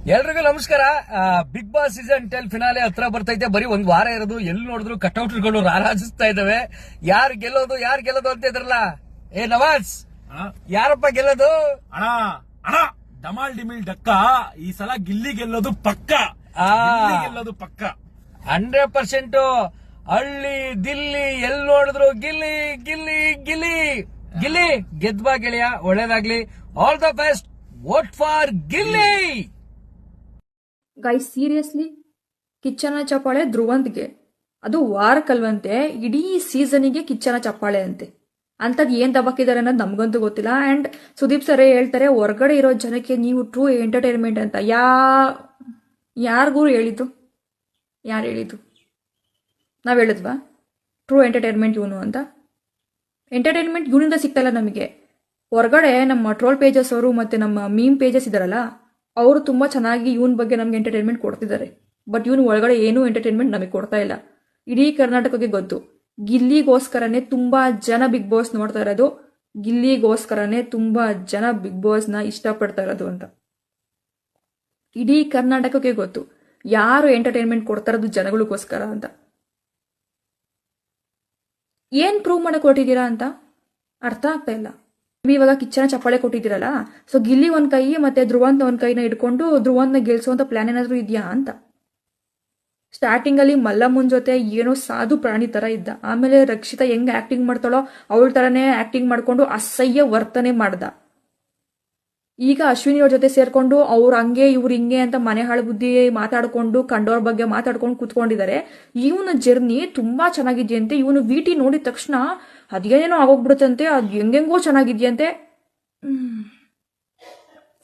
ಎಲ್ರಿಗೂ ನಮಸ್ಕಾರ. Big boss season 10 finale ಹತ್ರ ಬರ್ತೈತೆ. ಬರೀ ಒಂದ್ ವಾರ ಇರೋದು. ಎಲ್ಲಿ ನೋಡಿದ್ರು ಕಟ್ಔಟ್ಗಳು ರಾರಾಜಿಸ್ತಾ ಇದಾವೆ. ಯಾರು ಗೆಲ್ಲೋದು ಅಂತ ಇದ್ರಲ್ಲ. ನವಾಜ್, ಯಾರಪ್ಪ ಗೆಲ್ಲೋದು? ಅಣ್ಣ ಡಮಾಲ್ ಡಿಮಿಲ್ ಡಕ್ಕ ಈ ಸಲ ಗಿಲ್ಲಿ ಗೆಲ್ಲೋದು ಪಕ್ಕ. 100%. ಹಳ್ಳಿ ದಿಲ್ಲಿ ಎಲ್ಲಿ ನೋಡಿದ್ರು ಗಿಲ್ಲಿ ಗಿಲ್ಲಿ ಗಿಲ್ಲಿ ಗಿಲ್ಲಿ. ಗೆದ್ಬಾ ಗೆಳೆಯ, ಒಳ್ಳೇದಾಗ್ಲಿ. All the best. Vote for Gilli. Guys, seriously ಕಿಚ್ಚನ ಚಪ್ಪಾಳೆ ಧ್ರುವಂತ್ಗೆ ಅದು ವಾರಕ್ಕಲ್ವಂತೆ, ಇಡೀ ಸೀಸನಿಗೆ ಕಿಚ್ಚನ ಚಪ್ಪಾಳೆ ಅಂತೆ. ಅಂಥದ್ದು ಏನ್ ದಬಾಕಿದ್ದಾರೆ ಅನ್ನೋದು ನಮ್ಗಂತೂ ಗೊತ್ತಿಲ್ಲ. ಅಂಡ್ ಸುದೀಪ್ ಸರೇ ಹೇಳ್ತಾರೆ, ಹೊರಗಡೆ ಇರೋ ಜನಕ್ಕೆ ನೀವು ಟ್ರೂ ಎಂಟರ್ಟೈನ್ಮೆಂಟ್ ಅಂತ. ಯಾರಿಗೂ ಹೇಳಿದ್ದು? ಯಾರು ಹೇಳಿದ್ದು? ನಾವು ಹೇಳಿದ್ವಾ ಟ್ರೂ ಎಂಟರ್ಟೈನ್ಮೆಂಟ್ ಇವನು ಅಂತ? ಎಂಟರ್ಟೈನ್ಮೆಂಟ್ ಇವನಿಂದ ಸಿಗ್ತಲ್ಲ ನಮಗೆ. ಹೊರಗಡೆ ನಮ್ಮ ಟ್ರೋಲ್ ಪೇಜಸ್ ಅವರು ಮತ್ತೆ ನಮ್ಮ ಮೀಮ್ ಪೇಜಸ್ ಇದಾರಲ್ಲ, ಅವರು ತುಂಬ ಚೆನ್ನಾಗಿ ಇವನ್ ಬಗ್ಗೆ ನಮ್ಗೆ ಎಂಟರ್ಟೈನ್ಮೆಂಟ್ ಕೊಡ್ತಿದ್ದಾರೆ. ಬಟ್ ಇವನು ಒಳಗಡೆ ಏನೂ ಎಂಟರ್ಟೈನ್ಮೆಂಟ್ ನಮಗೆ ಕೊಡ್ತಾ ಇಲ್ಲ. ಇಡೀ ಕರ್ನಾಟಕಕ್ಕೆ ಗೊತ್ತು, ಗಿಲ್ಲಿಗೋಸ್ಕರನೇ ತುಂಬಾ ಜನ ಬಿಗ್ ಬಾಸ್ ನೋಡ್ತಾ ಇರೋದು. ಗಿಲ್ಲಿಗೋಸ್ಕರನೇ ತುಂಬಾ ಜನ ಬಿಗ್ ಬಾಸ್ನ ಇಷ್ಟಪಡ್ತಾ ಇರೋದು ಅಂತ ಇಡೀ ಕರ್ನಾಟಕಕ್ಕೆ ಗೊತ್ತು. ಯಾರು ಎಂಟರ್ಟೈನ್ಮೆಂಟ್ ಕೊಡ್ತಾ ಇರೋದು ಜನಗಳಿಗೋಸ್ಕರ ಅಂತ. ಏನ್ ಪ್ರೂವ್ ಮಾಡಕ್ ಕೊಟ್ಟಿದ್ದೀರಾ ಅಂತ ಅರ್ಥ ಆಗ್ತಾ ಇಲ್ಲ. ಇವಾಗ ಕಿಚ್ಚನ ಚಪ್ಪಾಳೆ ಕೊಟ್ಟಿದ್ದೀರಲ್ಲ, ಸೊ ಗಿಲ್ಲಿ ಒಂದ್ ಕೈ ಮತ್ತೆ ಧ್ರುವಂತ್ ಒಂದ್ ಕೈನ ಇಟ್ಕೊಂಡು ಧ್ರುವಂತ್ನ ಗೆಲ್ಸುವಂತ ಪ್ಲಾನ್ ಏನಾದ್ರು ಇದೆಯಾ ಅಂತ. ಸ್ಟಾರ್ಟಿಂಗ್ ಅಲ್ಲಿ ಮಲ್ಲಮ್ಮನ್ ಜೊತೆ ಏನೋ ಸಾಧು ಪ್ರಾಣಿ ತರ ಇದ್ದ. ಆಮೇಲೆ ರಕ್ಷಿತಾ ಹೆಂಗ್ ಆಕ್ಟಿಂಗ್ ಮಾಡ್ತಾಳೋ ಅವಳ ತರನೇ ಆಕ್ಟಿಂಗ್ ಮಾಡ್ಕೊಂಡು ಅಸಹ್ಯ ವರ್ತನೆ ಮಾಡ್ದ. ಈಗ ಅಶ್ವಿನಿ ಅವ್ರ ಜೊತೆ ಸೇರ್ಕೊಂಡು ಅವ್ರು ಹಂಗೆ ಇವ್ರು ಹಿಂಗೆ ಅಂತ ಮನೆ ಹಾಳು ಬುದ್ಧಿ ಮಾತಾಡ್ಕೊಂಡು ಕಂಡೋರ್ ಬಗ್ಗೆ ಮಾತಾಡ್ಕೊಂಡು ಕೂತ್ಕೊಂಡಿದ್ದಾರೆ. ಇವನ ಜರ್ನಿ ತುಂಬಾ ಚೆನ್ನಾಗಿದೆಯಂತೆ. ಇವನು ವಿಟಿ ನೋಡಿದ ತಕ್ಷಣ ಅದೇನೇನೋ ಆಗೋಗ್ಬಿಡುತ್ತಂತೆ, ಅದು ಹೆಂಗೆಂಗೋ ಚೆನ್ನಾಗಿದೆಯಂತೆ.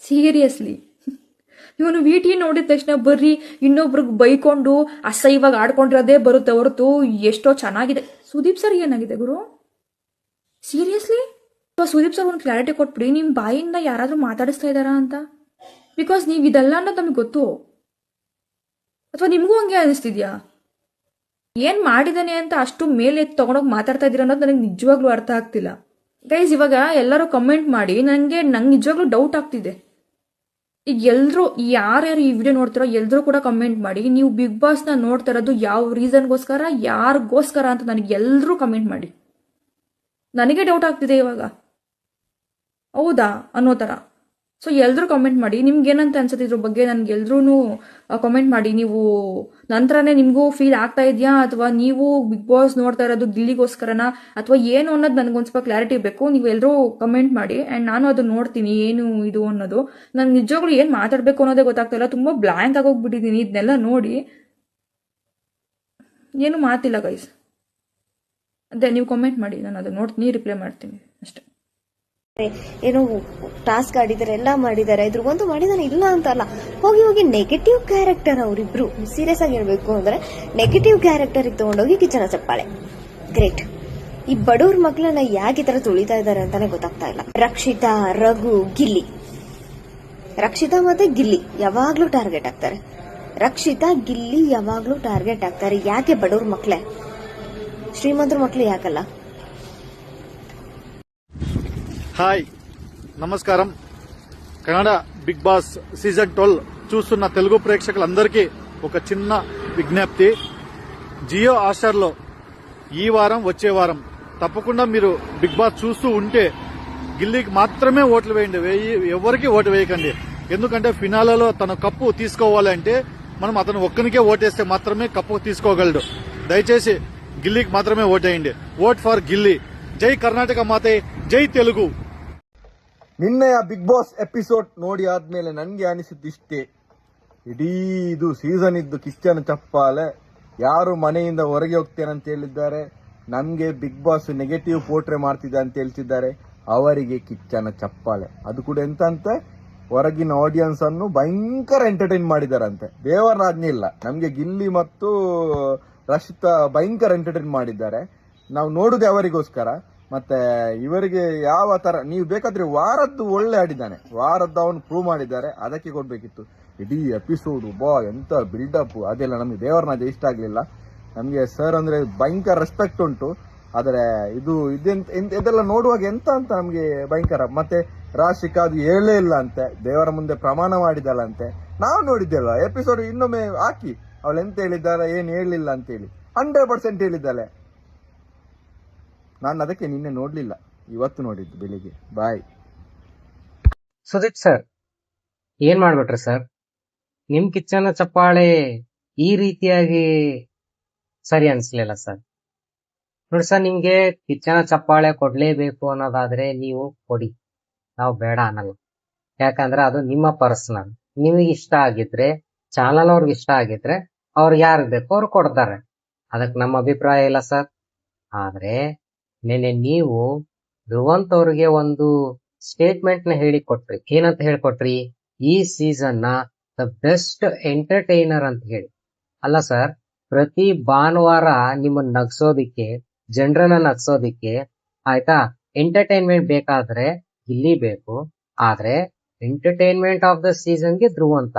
ಸೀರಿಯಸ್ಲಿ ಇವನು ವಿಟಿ ನೋಡಿದ ತಕ್ಷಣ ಬರ್ರಿ ಇನ್ನೊಬ್ರಿಗೆ ಬೈಕೊಂಡು ಅಸಹ್ಯವಾಗಿ ಆಡ್ಕೊಂಡಿರೋದೇ ಬರುತ್ತೆ ಹೊರತು ಎಷ್ಟೋ ಚೆನ್ನಾಗಿದೆ. ಸುದೀಪ್ ಸರ್ ಏನಾಗಿದೆ ಗುರು? ಸೀರಿಯಸ್ಲಿ ಸುದೀಪ್ ಸರ್ ಒಂದು ಕ್ಲಾರಿಟಿ ಕೊಟ್ಬಿಡಿ, ನಿಮ್ಮ ಬಾಯಿಂದ ಯಾರಾದ್ರೂ ಮಾತಾಡಿಸ್ತಾ ಇದ್ದಾರಾ ಅಂತ. ಬಿಕಾಸ್ ನೀವು ಇದೆಲ್ಲ ಅನ್ನೋದು ನಮಗೆ ಗೊತ್ತು. ಅಥವಾ ನಿಮಗೂ ಹಂಗೆ ಅನಿಸ್ತಿದ್ಯಾ? ಏನ್ ಮಾಡಿದಾನೆ ಅಂತ ಅಷ್ಟು ಮೇಲೆ ತಗೊಂಡೋಗಿ ಮಾತಾಡ್ತಾ ಇದ್ದೀರಾ ಅನ್ನೋದು ನನಗೆ ನಿಜವಾಗ್ಲೂ ಅರ್ಥ ಆಗ್ತಿಲ್ಲ. ಗೈಸ್, ಇವಾಗ ಎಲ್ಲರೂ ಕಮೆಂಟ್ ಮಾಡಿ. ನಂಗೆ ನಿಜವಾಗ್ಲೂ ಡೌಟ್ ಆಗ್ತಿದೆ. ಈಗ ಎಲ್ರು ಯಾರ್ಯಾರು ಈ ವಿಡಿಯೋ ನೋಡ್ತಾರೋ ಎಲ್ರು ಕೂಡ ಕಮೆಂಟ್ ಮಾಡಿ, ನೀವು ಬಿಗ್ ಬಾಸ್ನ ನೋಡ್ತಾ ಇರೋದು ಯಾವ ರೀಸನ್ಗೋಸ್ಕರ, ಯಾರಿಗೋಸ್ಕರ ಅಂತ ನನಗೆ ಎಲ್ರೂ ಕಮೆಂಟ್ ಮಾಡಿ. ನನಗೆ ಡೌಟ್ ಆಗ್ತಿದೆ ಇವಾಗ, ಹೌದಾ ಅನ್ನೋ ಥರ. ಸೊ ಎಲ್ರೂ ಕಮೆಂಟ್ ಮಾಡಿ, ನಿಮ್ಗೆ ಏನಂತ ಅನ್ಸುತ್ತೆ ಇದ್ರ ಬಗ್ಗೆ. ನನ್ಗೆ ಎಲ್ರೂ ಕಮೆಂಟ್ ಮಾಡಿ. ನೀವು ನಂತರನೇ ನಿಮಗೂ ಫೀಲ್ ಆಗ್ತಾ ಇದೆಯಾ, ಅಥವಾ ನೀವು ಬಿಗ್ ಬಾಸ್ ನೋಡ್ತಾ ಇರೋದು ಗಿಲ್ಲಿಗೋಸ್ಕರನ ಅಥವಾ ಏನು ಅನ್ನೋದು ನನಗೊಂದು ಸ್ವಲ್ಪ ಕ್ಲಾರಿಟಿ ಬೇಕು. ನೀವು ಎಲ್ಲರೂ ಕಮೆಂಟ್ ಮಾಡಿ. ಆ್ಯಂಡ್ ನಾನು ಅದು ನೋಡ್ತೀನಿ ಏನು ಇದು ಅನ್ನೋದು. ನಾನು ನಿಜವಾಗ್ಲೂ ಏನು ಮಾತಾಡಬೇಕು ಅನ್ನೋದೇ ಗೊತ್ತಾಗ್ತಾ ಇಲ್ಲ. ತುಂಬ ಬ್ಲ್ಯಾಂಕ್ ಆಗೋಗ್ಬಿಟ್ಟಿದ್ದೀನಿ. ಇದನ್ನೆಲ್ಲ ನೋಡಿ ಏನು ಮಾತಿಲ್ಲ ಗೈಸ್. ಅದೇ ನೀವು ಕಮೆಂಟ್ ಮಾಡಿ, ನಾನು ಅದು ನೋಡ್ತೀನಿ, ರಿಪ್ಲೈ ಮಾಡ್ತೀನಿ ಅಷ್ಟೇ. ಏನು ಟಾಸ್ಕ್ ಆಡಿದಾರೆ, ಎಲ್ಲ ಮಾಡಿದ್ದಾರೆ, ಧ್ರುವಂತು ಮಾಡಿದಾನೆ ಇಲ್ಲ ಅಂತ ಅಲ್ಲ. ಹೋಗಿ ನೆಗೆಟಿವ್ ಕ್ಯಾರೆಕ್ಟರ್ ಅವರಿಬ್ರು. ಸೀರಿಯಸ್ ಆಗಿ ಹೇಳ್ಬೇಕು ಅಂದ್ರೆ ನೆಗೆಟಿವ್ ಕ್ಯಾರೆಕ್ಟರ್ ತಗೊಂಡೋಗಿ ಕಿಚ್ಚನ ಚಪ್ಪಾಳೆ. ಗ್ರೇಟ್. ಈ ಬಡವ್ರ ಮಕ್ಕಳನ್ನ ಯಾಕೆ ಈ ತರ ತುಳಿತಾ ಇದಾರೆ ಅಂತಾನೆ ಗೊತ್ತಾಗ್ತಾ ಇಲ್ಲ. ರಕ್ಷಿತಾ, ರಘು, ಗಿಲ್ಲಿ. ರಕ್ಷಿತಾ ಮತ್ತೆ ಗಿಲ್ಲಿ ಯಾವಾಗ್ಲೂ ಟಾರ್ಗೆಟ್ ಆಗ್ತಾರೆ. ರಕ್ಷಿತಾ, ಗಿಲ್ಲಿ ಯಾವಾಗ್ಲೂ ಟಾರ್ಗೆಟ್ ಆಗ್ತಾರೆ. ಯಾಕೆ ಬಡವ್ರ ಮಕ್ಕಳೇ? ಶ್ರೀಮಂತರ ಮಕ್ಕಳು ಯಾಕಲ್ಲ? హాయ్, నమస్కారం. కన్నడ బిగ్ బాస్ సీజన్ 12 చూస్తున్న తెలుగు ప్రేక్షకులందరికీ ఒక చిన్న విజ్ఞప్తి. జియో హాట్‌స్టార్లో ఈ వారం వచ్చే వారం తప్పకుండా మీరు బిగ్ బాస్ చూస్తూ ఉంటే గిల్లీకి మాత్రమే ఓట్లు వేయండి. ఎవరికి ఓటు వేయకండి. ఎందుకంటే ఫినాలలో తన కప్పు తీసుకోవాలంటే మనం అతను ఒక్కనికే ఓటేస్తే మాత్రమే కప్పు తీసుకోగలడు. దయచేసి గిల్లీకి మాత్రమే ఓటేయండి. ఓట్ ఫార్ గిల్లీ. జై కర్ణాటక మాతే, జై తెలుగు. ನಿನ್ನೆಯ ಬಿಗ್ ಬಾಸ್ ಎಪಿಸೋಡ್ ನೋಡಿ ಆದ್ಮೇಲೆ ನನಗೆ ಅನಿಸಿದ್ದಿಷ್ಟೇ, ಇಡೀ ಇದು ಸೀಸನ್ ಇದ್ದು ಕಿಚ್ಚನ ಚಪ್ಪಾಳೆ. ಯಾರು ಮನೆಯಿಂದ ಹೊರಗೆ ಹೋಗ್ತೇನೆ ಅಂತ ಹೇಳಿದ್ದಾರೆ, ನಮಗೆ ಬಿಗ್ ಬಾಸ್ ನೆಗೆಟಿವ್ ಪೋರ್ಟ್ರೆ ಮಾಡ್ತಿದೆ ಅಂತ ಹೇಳ್ತಿದ್ದಾರೆ, ಅವರಿಗೆ ಕಿಚ್ಚನ ಚಪ್ಪಾಳೆ. ಅದು ಕೂಡ ಎಂತ ಅಂತೆ, ಹೊರಗಿನ ಆಡಿಯನ್ಸ್ ಅನ್ನು ಭಯಂಕರ ಎಂಟರ್ಟೈನ್ ಮಾಡಿದಾರಂತೆ. ದೇವರಾಜ್ಞೆ ಇಲ್ಲ, ನಮಗೆ ಗಿಲ್ಲಿ ಮತ್ತು ರಕ್ಷಿತಾ ಭಯಂಕರ ಎಂಟರ್ಟೈನ್ ಮಾಡಿದ್ದಾರೆ. ನಾವು ನೋಡುದೇ ಅವರಿಗೋಸ್ಕರ. ಮತ್ತೆ ಇವರಿಗೆ ಯಾವ ತರ, ನೀವು ಬೇಕಾದ್ರೆ ವಾರದ್ದು ಒಳ್ಳೆ ಆಡಿದ್ದಾನೆ, ವಾರದ್ದು ಅವನು ಪ್ರೂವ್ ಮಾಡಿದ್ದಾರೆ, ಅದಕ್ಕೆ ಕೊಡ್ಬೇಕಿತ್ತು. ಇಡೀ ಎಪಿಸೋಡು ಎಂತ ಬಿಲ್ಡಪ್ ಅದೆಲ್ಲ ನಮಗೆ ದೇವರನಾಜ ಇಷ್ಟ ಆಗ್ಲಿಲ್ಲ. ನಮಗೆ ಸರ್ ಅಂದ್ರೆ ಭಯಂಕರ ರೆಸ್ಪೆಕ್ಟ್ ಉಂಟು, ಆದರೆ ಇದೆಲ್ಲ ನೋಡುವಾಗ ಎಂತ ಅಂತ ನಮಗೆ ಭಯಂಕರ. ಮತ್ತೆ ರಾಶಿಕಾ ಅದು ಹೇಳಲೇ ಇಲ್ಲ ಅಂತೆ, ದೇವರ ಮುಂದೆ ಪ್ರಮಾಣ ಮಾಡಿದಳಂತೆ. ನಾವು ನೋಡಿದ್ದೆಲ್ಲ ಎಪಿಸೋಡ್, ಇನ್ನೊಮ್ಮೆ ಹಾಕಿ ಅವಳು ಎಂತ ಹೇಳಿದ್ದಾಳೆ, ಏನು ಹೇಳಲಿಲ್ಲ ಅಂತೇಳಿ 100% ಹೇಳಿದ್ದಾಳೆ. ನಾನು ಅದಕ್ಕೆ ನಿನ್ನೆ ನೋಡ್ಲಿಲ್ಲ, ಇವತ್ತು ನೋಡಿದ್ದು ಬೆಳಿಗ್ಗೆ. ಬಾಯ್. ಸುದೀಪ್ ಸರ್, ಏನ್ ಮಾಡ್ಬಿಟ್ರಿ ಸರ್? ನಿಮ್ ಕಿಚ್ಚನ ಚಪ್ಪಾಳೆ ಈ ರೀತಿಯಾಗಿ ಸರಿ ಅನ್ಸ್ಲಿಲ್ಲ ಸರ್. ನೋಡಿ ಸರ್, ನಿಮ್ಗೆ ಕಿಚ್ಚನ ಚಪ್ಪಾಳೆ ಕೊಡ್ಲೇಬೇಕು ಅನ್ನೋದಾದ್ರೆ ನೀವು ಕೊಡಿ, ನಾವು ಬೇಡ ಅನ್ನಲ್ಲ. ಯಾಕಂದ್ರೆ ಅದು ನಿಮ್ಮ ಪರ್ಸನಲ್. ನಿಮಗೆ ಇಷ್ಟ ಆಗಿದ್ರೆ, ಚಾನಲ್ ಅವ್ರಿಗೆ ಇಷ್ಟ ಆಗಿದ್ರೆ, ಅವ್ರಿಗೆ ಯಾರಿಗೆ ಬೇಕೋ ಅವ್ರು ಕೊಡ್ತಾರೆ. ಅದಕ್ಕೆ ನಮ್ಮ ಅಭಿಪ್ರಾಯ ಇಲ್ಲ ಸರ್. ಆದ್ರೆ ನೆನ್ನೆ ನೀವು ಧ್ರುವಂತ್ ಅವ್ರಿಗೆ ಒಂದು ಸ್ಟೇಟ್ಮೆಂಟ್ ನ ಹೇಳಿಕೊಟ್ರಿ. ಏನಂತ ಹೇಳಿಕೊಟ್ರಿ? ಈ ಸೀಸನ್ ನ ದ ಬೆಸ್ಟ್ ಎಂಟರ್ಟೈನರ್ ಅಂತ ಹೇಳಿ. ಅಲ್ಲ ಸರ್, ಪ್ರತಿ ಭಾನುವಾರ ನಿಮ್ಮನ್ನ ನಗ್ಸೋದಿಕ್ಕೆ, ಜನರನ್ನ ನಗ್ಸೋದಿಕ್ಕೆ, ಆಯ್ತಾ, ಎಂಟರ್ಟೈನ್ಮೆಂಟ್ ಬೇಕಾದ್ರೆ ಗಿಲ್ಲಿ ಬೇಕು. ಆದ್ರೆ ಎಂಟರ್ಟೈನ್ಮೆಂಟ್ ಆಫ್ ದ ಸೀಸನ್ಗೆ ಧ್ರುವಂತ.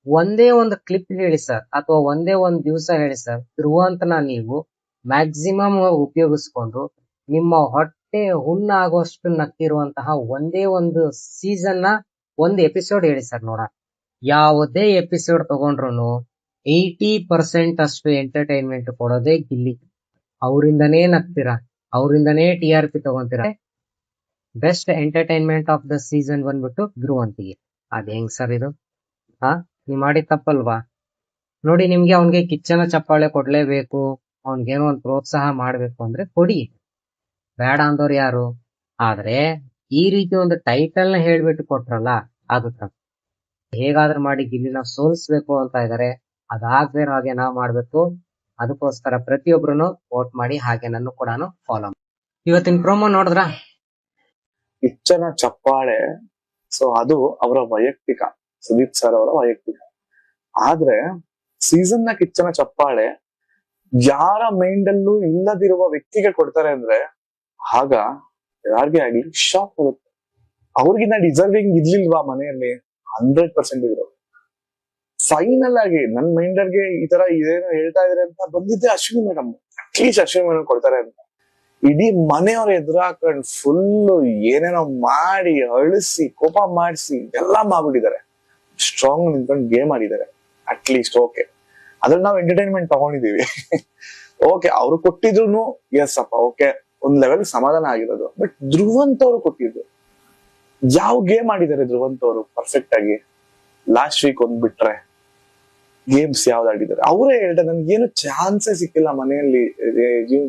ಒಂದೇ ಒಂದು ಕ್ಲಿಪ್ ಹೇಳಿ ಸರ್, ಅಥವಾ ಒಂದೇ ಒಂದು ದಿವಸ ಹೇಳಿ ಸರ್, ಧ್ರುವಂತನ ನೀವು ಮ್ಯಾಕ್ಸಿಮಮ್ ಉಪಯೋಗಿಸ್ಕೊಂಡು ನಿಮ್ಮ ಹೊಟ್ಟೆ ಹುಣ್ಣಾಗುವಷ್ಟು ನಗ್ತಿರುವಂತಹ ಒಂದೇ ಒಂದು ಸೀಸನ್ ನ ಒಂದು ಎಪಿಸೋಡ್ ಹೇಳಿ ಸರ್ ನೋಡ. ಯಾವುದೇ ಎಪಿಸೋಡ್ ತಗೊಂಡ್ರು 80% ಅಷ್ಟು ಎಂಟರ್ಟೈನ್ಮೆಂಟ್ ಕೊಡೋದೇ ಗಿಲ್ಲಿ. ಅವರಿಂದನೇ ನಗ್ತೀರಾ, ಅವರಿಂದನೇ TRP ತಗೊಂತೀರಾ. Best entertainment of the season ಬಂದ್ಬಿಟ್ಟು ಧ್ರುವಂತಿಗೆ. ಅದ್ ಹೆಂಗ್ ಸರ್ ಇದು? ನೀವ್ ಮಾಡಿ ತಪ್ಪಲ್ವಾ? ನೋಡಿ, ನಿಮ್ಗೆ ಅವ್ನಿಗೆ ಕಿಚ್ಚನ ಚಪ್ಪಾಳೆ ಕೊಡ್ಲೇಬೇಕು, ಅವ್ನಿಗೇನೋ ಒಂದು ಪ್ರೋತ್ಸಾಹ ಮಾಡ್ಬೇಕು ಅಂದ್ರೆ ಕೊಡಿ, ಬೇಡ ಅಂದವ್ರು ಯಾರು? ಆದ್ರೆ ಈ ರೀತಿ ಒಂದು ಟೈಟಲ್ ನ ಹೇಳ್ಬಿಟ್ಟು ಕೊಟ್ರಲ್ಲ, ಅದು ತಪ್ಪು. ಹೇಗಾದ್ರೂ ಮಾಡಿ ಗಿಲ್ಲಿನ ಸೋಲಿಸ್ಬೇಕು ಅಂತ ಇದಾರೆ. ಅದಾಗದೇ ಹಾಗೆ ನಾವ್ ಮಾಡ್ಬೇಕು. ಅದಕ್ಕೋಸ್ಕರ ಪ್ರತಿಯೊಬ್ರು ವೋಟ್ ಮಾಡಿ, ಹಾಗೆ ನನ್ನ ಕೂಡ ಫಾಲೋ ಮಾಡಿ. ಇವತ್ತಿನ ಪ್ರೋಮೋ ನೋಡಿದ್ರ? ಕಿಚ್ಚನ ಚಪ್ಪಾಳೆ, ಸೊ ಅದು ಅವರ ವೈಯಕ್ತಿಕ, ಸುದೀಪ್ ಸರ್ ಅವರ ವೈಯಕ್ತಿಕ. ಆದ್ರೆ ಸೀಸನ್ ನ ಕಿಚ್ಚನ ಚಪ್ಪಾಳೆ ಯಾರ ಮೈಂಡ್ ಅಲ್ಲೂ ಇಲ್ಲದಿರುವ ವ್ಯಕ್ತಿಗೆ ಕೊಡ್ತಾರೆ ಅಂದ್ರೆ ಆಗ ಯಾರಿಗೆ ಆಗ್ಲಿ ಶಾಕ್ ಬರುತ್ತೆ. ಅವ್ರಿಗಿನ್ನ ಡಿಸರ್ವಿಂಗ್ ಇರ್ಲಿಲ್ವಾ ಮನೆಯಲ್ಲಿ? 100% ಇದ್ರು. ಫೈನಲ್ ಆಗಿ ನನ್ ಮೈಂಡರ್ಗೆ ಈ ತರ ಇದೇನೋ ಹೇಳ್ತಾ ಇದಾರೆ ಅಂತ ಬಂದಿದ್ದೆ Ashwini madam. At least Ashwini madam ಕೊಡ್ತಾರೆ ಅಂತ ಇಡೀ ಮನೆಯವ್ರ ಎದುರಾಕೊಂಡ್ ಫುಲ್ ಏನೇನೋ ಮಾಡಿ ಅಳಿಸಿ ಕೋಪ ಮಾಡಿಸಿ ಎಲ್ಲಾ ಮಾಡ್ಬಿಟ್ಟಿದ್ದಾರೆ. ಸ್ಟ್ರಾಂಗ್ ನಿಂತ್ಕೊಂಡು ಗೇಮ್ ಆಡಿದ್ದಾರೆ. ಅಟ್ಲೀಸ್ಟ್ ಓಕೆ, ಅದ್ರಲ್ಲಿ ನಾವು ಎಂಟರ್ಟೈನ್ಮೆಂಟ್ ತಗೊಂಡಿದೀವಿ. ಓಕೆ, ಅವ್ರು ಕೊಟ್ಟಿದ್ರು ಎಸ್ ಅಪ್ಪ, ಓಕೆ, ಒಂದ್ ಲೆವೆಲ್ ಸಮಾಧಾನ ಆಗಿರೋದು. ಬಟ್ ಧ್ರುವಂತ್ ಅವ್ರು ಕೊಟ್ಟಿದ್ರು, ಯಾವ ಗೇಮ್ ಆಡಿದ್ದಾರೆ ಧ್ರುವಂತ್ ಅವರು ಪರ್ಫೆಕ್ಟ್ ಆಗಿ. ಲಾಸ್ಟ್ ವೀಕ್ ಒಂದ್ ಬಿಟ್ರೆ ಗೇಮ್ಸ್ ಯಾವ್ದು ಆಡಿದ್ದಾರೆ ಅವರೇ ಹೇಳ್ತಾರೆ, ನನ್ಗೇನು ಚಾನ್ಸೇ ಸಿಕ್ಕಿಲ್ಲ ಮನೆಯಲ್ಲಿ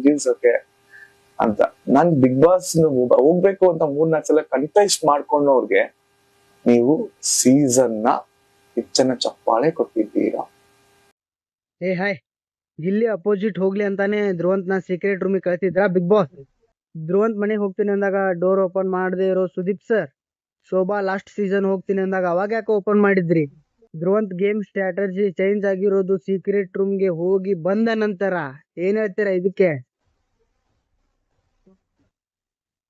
ಜೀವಿಸೋಕೆ ಅಂತ. ನಾನ್ ಬಿಗ್ ಬಾಸ್ ಹೋಗ್ಬೇಕು ಅಂತ 3-4 ಸಲ ಕಂಟೆಸ್ಟ್ ಮಾಡ್ಕೊಂಡವ್ರಿಗೆ ನೀವು ಸೀಸನ್ ನ ಕಿಚ್ಚನ ಚಪ್ಪಾಳೆ ಕೊಟ್ಟಿದ್ದೀರಾ. ಹಾಯ್, ಗಿಲ್ಲಿ ಅಪೋಸಿಟ್ ಹೋಗ್ಲಿ ಅಂತಾನೆ ಧ್ರುವಂತ್ ನ ಸೀಕ್ರೆಟ್ ರೂಮಿಗೆ ಕಳ್ಸಿದ್ರ ಬಿಗ್ ಬಾಸ್? ಧ್ರುವಂತ್ ಮನೆಗೆ ಹೋಗ್ತೀನಿ ಅಂದಾಗ ಡೋರ್ ಓಪನ್ ಮಾಡದೇ ಇರೋ Sudeep sir, Shobha last season ಹೋಗ್ತೀನಿ ಅಂದಾಗ ಅವಾಗ ಯಾಕೆ ಓಪನ್ ಮಾಡಿದ್ರಿ? ಧ್ರುವಂತ್ ಗೇಮ್ ಸ್ಟ್ರಾಟಜಿ ಚೇಂಜ್ ಆಗಿರೋದು ಸೀಕ್ರೆಟ್ ರೂಮ್ಗೆ ಹೋಗಿ ಬಂದ ನಂತರ. ಏನ್ ಹೇಳ್ತೀರಾ ಇದಕ್ಕೆ?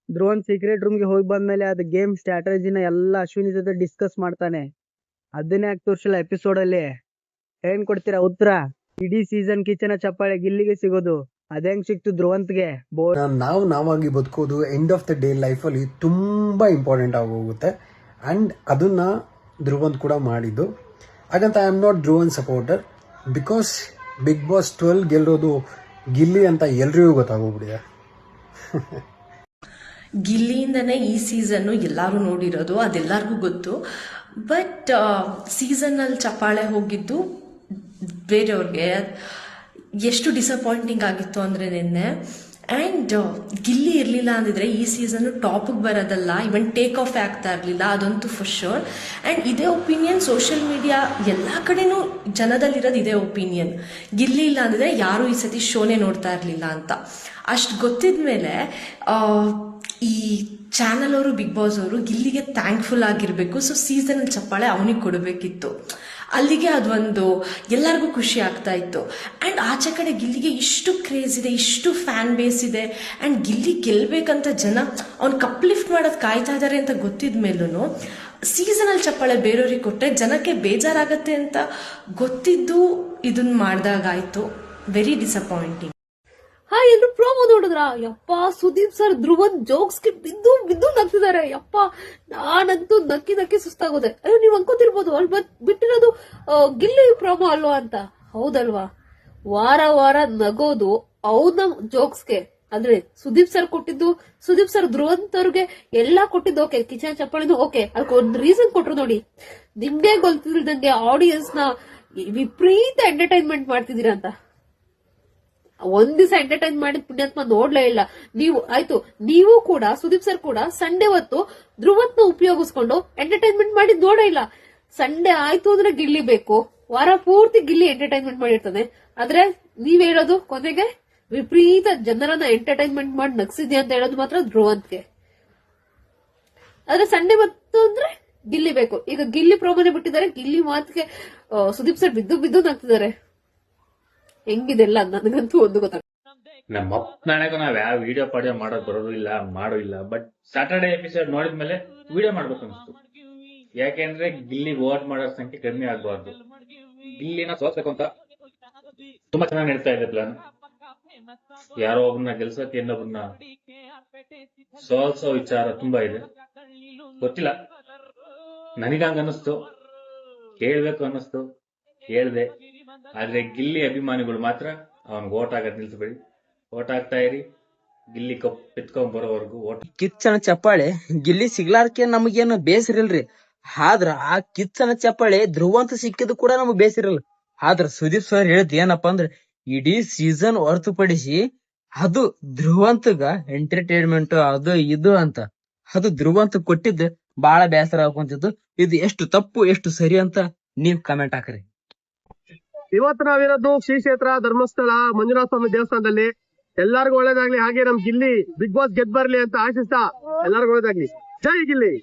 ಧ್ರುವಂತ್ ಸೀಕ್ರೆಟ್ ರೂಮ್ಗೆ ಹೋಗಿ ಬಂದ್ಮೇಲೆ ಅದು ಗೇಮ್ ಸ್ಟ್ರಾಟಜಿನ ಎಲ್ಲ ಅಶ್ವಿನಿ ಜೊತೆ ಡಿಸ್ಕಸ್ ಮಾಡ್ತಾನೆ. ಅದನ್ನೇ ಯಾಕೆ ತೋರ್ಸಿಲ್ಲ ಎಪಿಸೋಡ್ ಅಲ್ಲಿ? ಏನ್ ಕೊಡ್ತೀರಾ ಉತ್ತರ? ಇಡೀ ಸೀಸನ್ ಕಿಚ್ಚನ ಚಪ್ಪಾಳೆ ಗಿಲ್ಲಿಗೆ ಸಿಗೋದು, ಅದೇಂಗ್ ಸಿಕ್ತು ಧ್ರುವಂತ್ಗೆ? ನಾವಾಗಿ ಬದುಕೋದು ಎಂಡ್ ಆಫ್ ದ ಡೇ ಲೈಫಲ್ಲಿ ತುಂಬ ಇಂಪಾರ್ಟೆಂಟ್ ಆಗಿ ಹೋಗುತ್ತೆ. ಆ್ಯಂಡ್ ಅದನ್ನು ಧ್ರುವಂತ್ ಕೂಡ ಮಾಡಿದ್ದು. ಹಾಗಂತ I am not Dhruvanth supporter, because Bigg Boss 12 ಗೆಲ್ಲೋದು ಗಿಲ್ಲಿ ಅಂತ ಎಲ್ರಿಗೂ ಗೊತ್ತಾಗೋಗ್ಬಿಟ್ಟಿದೆ. ಗಿಲ್ಲಿಯಿಂದನೇ ಈ ಸೀಸನ್ನು ಎಲ್ಲರೂ ನೋಡಿರೋದು, ಅದೆಲ್ಲರಿಗೂ ಗೊತ್ತು. ಬಟ್ ಸೀಸನ್ನಲ್ಲಿ ಚಪ್ಪಾಳೆ ಹೋಗಿದ್ದು ಬೇರೆಯವ್ರಿಗೆ ಎಷ್ಟು ಡಿಸಪಾಯಿಂಟಿಂಗ್ ಆಗಿತ್ತು ಅಂದರೆ ನಿನ್ನೆ. ಆ್ಯಂಡ್ ಗಿಲ್ಲಿ ಇರಲಿಲ್ಲ ಅಂದಿದ್ರೆ ಈ ಸೀಸನ್ನು ಟಾಪಿಗೆ ಬರೋದಲ್ಲ, ಇವನ್ ಟೇಕ್ ಆಫ್ ಆಗ್ತಾ ಇರಲಿಲ್ಲ, ಅದಂತೂ ಫಾರ್ ಶೋರ್. ಆ್ಯಂಡ್ ಇದೇ ಒಪಿನಿಯನ್ ಸೋಷಿಯಲ್ ಮೀಡಿಯಾ ಎಲ್ಲ ಕಡೆನೂ ಜನದಲ್ಲಿರೋದು ಇದೇ ಒಪಿನಿಯನ್. ಗಿಲ್ಲಿ ಇಲ್ಲ ಅಂದಿದ್ರೆ ಯಾರೂ ಈ ಸತಿ ಶೋನೇ ನೋಡ್ತಾ ಇರಲಿಲ್ಲ ಅಂತ. ಅಷ್ಟು ಗೊತ್ತಿದ ಮೇಲೆ ಈ ಚಾನಲ್ ಅವರು, ಬಿಗ್ ಬಾಸ್ ಅವರು ಗಿಲ್ಲಿಗೆ ಥ್ಯಾಂಕ್ಫುಲ್ ಆಗಿರಬೇಕು. ಸೊ ಸೀಸನಲ್ಲಿ ಚಪ್ಪಾಳೆ ಅವನಿಗೆ ಕೊಡಬೇಕಿತ್ತು. ಅಲ್ಲಿಗೆ ಅದೊಂದು ಎಲ್ಲರಿಗೂ ಖುಷಿ ಆಗ್ತಾ ಇತ್ತು. ಆ್ಯಂಡ್ ಆಚೆ ಕಡೆ ಗಿಲ್ಲಿಗೆ ಇಷ್ಟು ಕ್ರೇಜ್ ಇದೆ, ಇಷ್ಟು ಫ್ಯಾನ್ ಬೇಸ್ ಇದೆ. ಆ್ಯಂಡ್ ಗಿಲ್ಲಿ ಗೆಲ್ಲಬೇಕಂತ ಜನ ಅವ್ನು ಕಪ್ ಲಿಫ್ಟ್ ಮಾಡೋದು ಕಾಯ್ತಾ ಇದ್ದಾರೆ ಅಂತ ಗೊತ್ತಿದ ಮೇಲೂ ಸೀಸನಲ್ಲಿ ಚಪ್ಪಾಳೆ ಬೇರೆಯವ್ರಿಗೆ ಕೊಟ್ಟರೆ ಜನಕ್ಕೆ ಬೇಜಾರಾಗತ್ತೆ ಅಂತ ಗೊತ್ತಿದ್ದು ಇದನ್ನ ಮಾಡಿದಾಗಾಯಿತು. Very disappointing. ಎಲ್ರು ಪ್ರೋಮೋ ನೋಡಿದ್ರ? ಯಪ್ಪ, ಸುದೀಪ್ ಸರ್ ಧ್ರುವನ್ ಜೋಕ್ಸ್ಗೆ ಬಿದ್ದು ಬಿದ್ದು ನಗ್ತಿದ್ದಾರೆ. ಯಪ್ಪ, ನಾನಂತೂ ನಕ್ಕಿ ನಕ್ಕಿ ಸುಸ್ತಾಗೋದೆ. ಅಯ್ಯೋ, ನೀವ್ ಅನ್ಕೋತಿರ್ಬೋದು ಅಲ್ಲಿ ಬಿಟ್ಟಿರೋದು ಗಿಲ್ಲಿ ಪ್ರೋಮೋ ಅಲ್ವಾ ಅಂತ. ಹೌದಲ್ವಾ? ವಾರ ವಾರ ನಗೋದು ಅವನ ಜೋಕ್ಸ್ಗೆ. ಅಂದ್ರೆ ಸುದೀಪ್ ಸರ್ ಕೊಟ್ಟಿದ್ದು, ಸುದೀಪ್ ಸರ್ ಧ್ರುವಂತ್ ಅವ್ರಿಗೆ ಎಲ್ಲಾ ಕೊಟ್ಟಿದ್ದು ಓಕೆ, ಕಿಚನ್ ಚಪ್ಪಾಳಿನೂ ಓಕೆ. ಅದಕ್ಕೆ ಒಂದು ರೀಸನ್ ಕೊಟ್ರು ನೋಡಿ. ನಿಮ್ಗೆ ಗೊತ್ತಿಲ್ದಂಗೆ ಆಡಿಯನ್ಸ್ ನ ವಿಪರೀತ ಎಂಟರ್ಟೈನ್ಮೆಂಟ್ ಮಾಡ್ತಿದ್ದೀರಾ ಅಂತ. ಒಂದ್ ದಿವಸ ಎಂಟರ್ಟೈನ್ ಮಾಡಿದ ಪುಣ್ಯಾತ್ಮ ನೋಡ್ಲೇ ಇಲ್ಲ. ನೀವು ಕೂಡ, ಸುದೀಪ್ ಸರ್ ಕೂಡ ಸಂಡೇ ಹೊತ್ತು ಧ್ರುವಂತ್ನ ಉಪಯೋಗಿಸ್ಕೊಂಡು ಎಂಟರ್ಟೈನ್ಮೆಂಟ್ ಮಾಡಿದ್ ನೋಡೇ ಇಲ್ಲ. ಸಂಡೇ ಆಯ್ತು ಅಂದ್ರೆ ಗಿಲ್ಲಿ ಬೇಕು, ವಾರ ಪೂರ್ತಿ ಗಿಲ್ಲಿ ಎಂಟರ್ಟೈನ್ಮೆಂಟ್ ಮಾಡಿರ್ತಾನೆ. ಆದ್ರೆ ನೀವ್ ಹೇಳೋದು ಕೊನೆಗೆ ವಿಪರೀತ ಜನರನ್ನ ಎಂಟರ್ಟೈನ್ಮೆಂಟ್ ಮಾಡಿ ನಗ್ಸಿದ್ಯಾ ಅಂತ ಹೇಳೋದು ಮಾತ್ರ ಧ್ರುವಂತ್ಗೆ. ಆದ್ರೆ ಸಂಡೇ ಹೊತ್ತು ಅಂದ್ರೆ ಗಿಲ್ಲಿ ಬೇಕು. ಈಗ ಗಿಲ್ಲಿ ಪ್ರೋಮೋನೆ ಬಿಟ್ಟಿದ್ದಾರೆ. ಗಿಲ್ಲಿ ಮಾತಿಗೆ ಸುದೀಪ್ ಸರ್ ಬಿದ್ದು ಬಿದ್ದು ನಗ್ತಿದ್ದಾರೆ. ಹೆಂಗಿದೆಲ್ಲ ನನಗಂತೂ ಒಂದು ಗೊತ್ತಾಗ. ನಮ್ಮ ನಾಳೆಗೂ ನಾವ್ ಯಾವ ವಿಡಿಯೋ ಪಾಡಿಯೋ ಮಾಡೋದ್ ಬರೋದು ಇಲ್ಲ, ಮಾಡೋ ಇಲ್ಲ. ಬಟ್ ಸ್ಯಾಟರ್ಡೆ ಎಪಿಸೋಡ್ ನೋಡಿದ್ಮೇಲೆ ವಿಡಿಯೋ ಮಾಡ್ಬೇಕು ಅನಿಸ್ತು. ಯಾಕೆಂದ್ರೆ ಗಿಲ್ಲಿ ವೋಟ್ ಮಾಡೋ ಸಂಖ್ಯೆ ಕಡಿಮೆ ಆಗ್ಬಾರ್ದು. ಗಿಲ್ಲಿನ ಸೋಲ್ಸ್ಬೇಕು ಅಂತ ತುಂಬಾ ಚೆನ್ನಾಗಿ ನಡೀತಾ ಇದೆ ಪ್ಲಾನ್. ಯಾರೋ ಒಬ್ಬನ ಗೆಲ್ಸಕ್ಕೆ ಇನ್ನೊಬ್ಬನ ಸೋಲ್ಸೋ ವಿಚಾರ ತುಂಬಾ ಇದೆ. ಗೊತ್ತಿಲ್ಲ, ನನಗಂಗ ಅನ್ನಿಸ್ತು, ಹೇಳ್ಬೇಕು ಅನ್ನಿಸ್ತು, ಹೇಳ್ದೆ. ಆದ್ರೆ ಗಿಲ್ಲಿ ಅಭಿಮಾನಿಗಳು ಮಾತ್ರ ಅವನ್ಗೆ ಓಟ್ ಆಗದ್ ನಿಲ್ಸಬೇಡಿ. ಓಟ್ ಆಗ್ತಾ ಇರಿ. ಗಿಲ್ಲಿ ಕಪ್ ಎತ್ಕೊಂಡ್ ಬರೋವರೆಗೂ ಓಟ್. ಕಿಚ್ಚನ ಚಪ್ಪಾಳೆ ಗಿಲ್ಲಿ ಸಿಗ್ಲಾರ್ಕೆ ನಮಗೇನು ಬೇಸರಿಲ್ರಿ. ಆದ್ರ ಆ ಕಿಚ್ಚನ ಚಪ್ಪಾಳೆ ಧ್ರುವಂತ ಸಿಕ್ಕಿದ್ದು ಕೂಡ ನಮಗ್ ಬೇಸರಿಲ್ಲ. ಆದ್ರ ಸುದೀಪ್ ಸರ್ ಹೇಳಿದ್ ಏನಪ್ಪಾ ಅಂದ್ರೆ, ಇಡೀ ಸೀಸನ್ ಹೊರತುಪಡಿಸಿ ಅದು ಧ್ರುವಂತಗ ಎಂಟರ್ಟೈನ್ಮೆಂಟ್ ಅದು ಇದು ಅಂತ ಅದು ಧ್ರುವಂತ ಕೊಟ್ಟಿದ್ದು ಬಹಳ ಬೇಸರ ಹಾಕೊಂತಿದ್ದು. ಇದು ಎಷ್ಟು ತಪ್ಪು ಎಷ್ಟು ಸರಿ ಅಂತ ನೀವ್ ಕಮೆಂಟ್ ಹಾಕ್ರಿ. ಇವತ್ತು ನಾವಿರೋದು ಶ್ರೀ ಕ್ಷೇತ್ರ ಧರ್ಮಸ್ಥಳ ಮಂಜುನಾಥ ಸ್ವಾಮಿ ದೇವಸ್ಥಾನದಲ್ಲಿ. ಎಲ್ಲಾರ್ಗು ಒಳ್ಳೇದಾಗ್ಲಿ. ಹಾಗೆ ನಮ್ ಗಿಲ್ಲಿ ಬಿಗ್ ಬಾಸ್ ಗೆದ್ ಬರ್ಲಿ ಅಂತ ಆಶಿಸ್ತಾ ಎಲ್ಲಾರ್ಗು ಒಳ್ಳೇದಾಗ್ಲಿ. ಜೈ ಗಿಲ್ಲಿ.